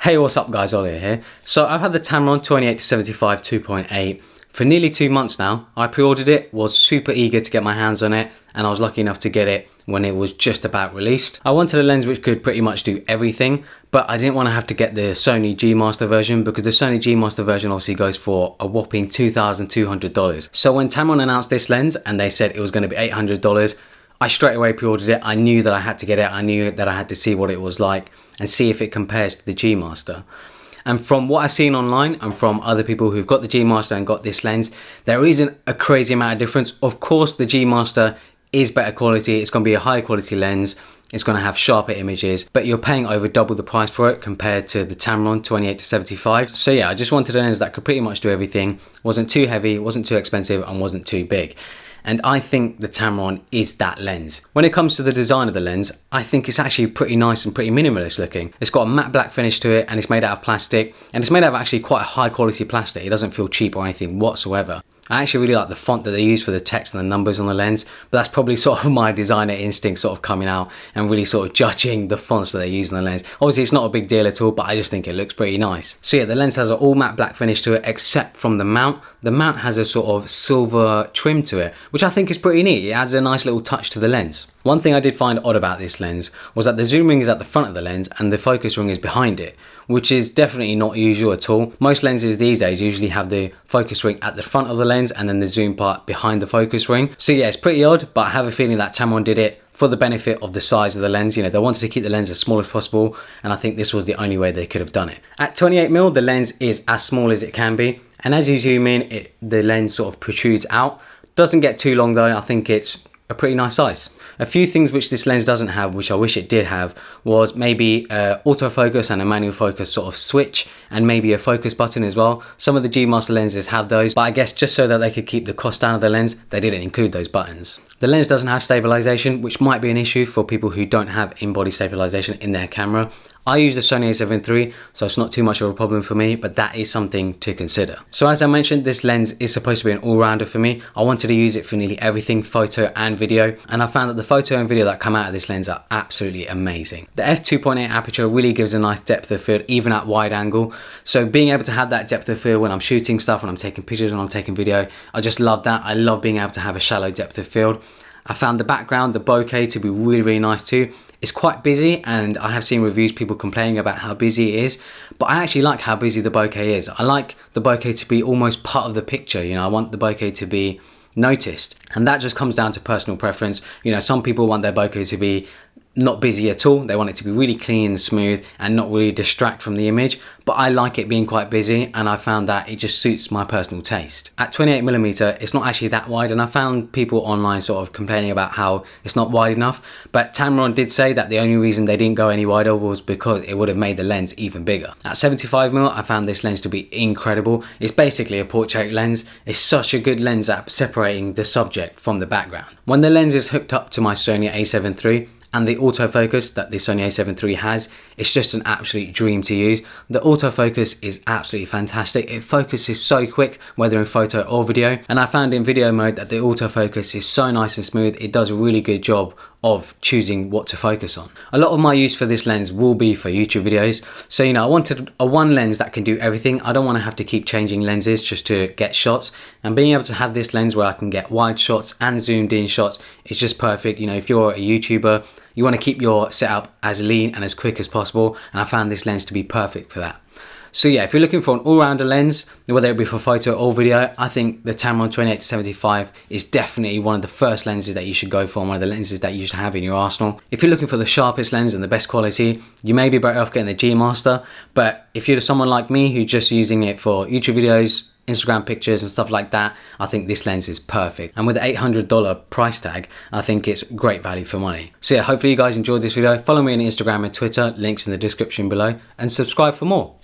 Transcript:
Hey, what's up guys, Ollie here. So I've had the Tamron 28-75 2.8 for nearly 2 months now. I pre-ordered it, was super eager to get my hands on it, and I was lucky enough to get it when it was just about released. I wanted a lens which could pretty much do everything, but I didn't want to have to get the Sony G Master version because the Sony G Master version obviously goes for a whopping $2,200. So when Tamron announced this lens and they said it was going to be $800, I straight away pre-ordered it. I knew that I had to get it. I knew that I had to see what it was like and see if it compares to the G Master. And from what I've seen online and from other people who've got the G Master and got this lens, there isn't a crazy amount of difference. Of course, the G Master is better quality. It's going to be a high quality lens. It's going to have sharper images, but you're paying over double the price for it compared to the Tamron 28-75. So yeah, I just wanted a lens that could pretty much do everything. Wasn't too heavy, wasn't too expensive, and wasn't too big. And I think the Tamron is that lens. When it comes to the design of the lens, I think it's actually pretty nice and pretty minimalist looking. It's got a matte black finish to it and it's made out of plastic, and it's made out of actually quite a high quality plastic. It doesn't feel cheap or anything whatsoever. I actually really like the font that they use for the text and the numbers on the lens, but that's probably sort of my designer instinct sort of coming out and really sort of judging the fonts that they use on the lens. Obviously it's not a big deal at all, but I just think it looks pretty nice. So yeah, the lens has an all matte black finish to it except from the mount. The mount has a sort of silver trim to it, which I think is pretty neat. It adds a nice little touch to the lens. One thing I did find odd about this lens was that the zoom ring is at the front of the lens and the focus ring is behind it, which is definitely not usual at all. Most lenses these days usually have the focus ring at the front of the lens and then the zoom part behind the focus ring. So yeah, it's pretty odd, but I have a feeling that Tamron did it for the benefit of the size of the lens. You know, they wanted to keep the lens as small as possible, and I think this was the only way they could have done it. At 28mm, the lens is as small as it can be, and as you zoom in, the lens sort of protrudes out. Doesn't get too long though. I think it's a pretty nice size. A few things which this lens doesn't have, which I wish it did have, was maybe autofocus and a manual focus sort of switch, and maybe a focus button as well. Some of the G Master lenses have those, but I guess just so that they could keep the cost down of the lens, they didn't include those buttons. The lens doesn't have stabilization, which might be an issue for people who don't have in-body stabilization in their camera. I use the Sony a7 III, so it's not too much of a problem for me, but that is something to consider. So as I mentioned, this lens is supposed to be an all-rounder for me. I wanted to use it for nearly everything, photo and video, and I found that the photo and video that come out of this lens are absolutely amazing. The f2.8 aperture really gives a nice depth of field, even at wide angle. So being able to have that depth of field when I'm shooting stuff, when I'm taking pictures, when I'm taking video, I just love that. I love being able to have a shallow depth of field. I found the background, the bokeh, to be really, really nice too. It's quite busy, and I have seen reviews, people complaining about how busy it is, but I actually like how busy the bokeh is. I like the bokeh to be almost part of the picture, you know, I want the bokeh to be noticed, and that just comes down to personal preference. You know, some people want their bokeh to be not busy at all. They want it to be really clean and smooth and not really distract from the image, but I like it being quite busy, and I found that it just suits my personal taste. At 28mm, it's not actually that wide, and I found people online sort of complaining about how it's not wide enough, but Tamron did say that the only reason they didn't go any wider was because it would have made the lens even bigger. At 75mm, I found this lens to be incredible. It's basically a portrait lens. It's such a good lens at separating the subject from the background. When the lens is hooked up to my Sony a7 III, and the autofocus that the Sony a7 III has, it's just an absolute dream to use. The autofocus is absolutely fantastic. It focuses so quick, whether in photo or video, and I found in video mode that the autofocus is so nice and smooth. It does a really good job of choosing what to focus on. A lot of my use for this lens will be for YouTube videos. So, you know, I wanted a one lens that can do everything. I don't want to have to keep changing lenses just to get shots, and being able to have this lens where I can get wide shots and zoomed in shots is just perfect. You know, if you're a YouTuber, you want to keep your setup as lean and as quick as possible, and I found this lens to be perfect for that. So yeah, if you're looking for an all-rounder lens, whether it be for photo or video, I think the Tamron 28-75 is definitely one of the first lenses that you should go for, one of the lenses that you should have in your arsenal. If you're looking for the sharpest lens and the best quality, you may be better off getting the G Master, but if you're someone like me who's just using it for YouTube videos, Instagram pictures and stuff like that, I think this lens is perfect. And with the $800 price tag, I think it's great value for money. So yeah, hopefully you guys enjoyed this video. Follow me on Instagram and Twitter, links in the description below, and subscribe for more.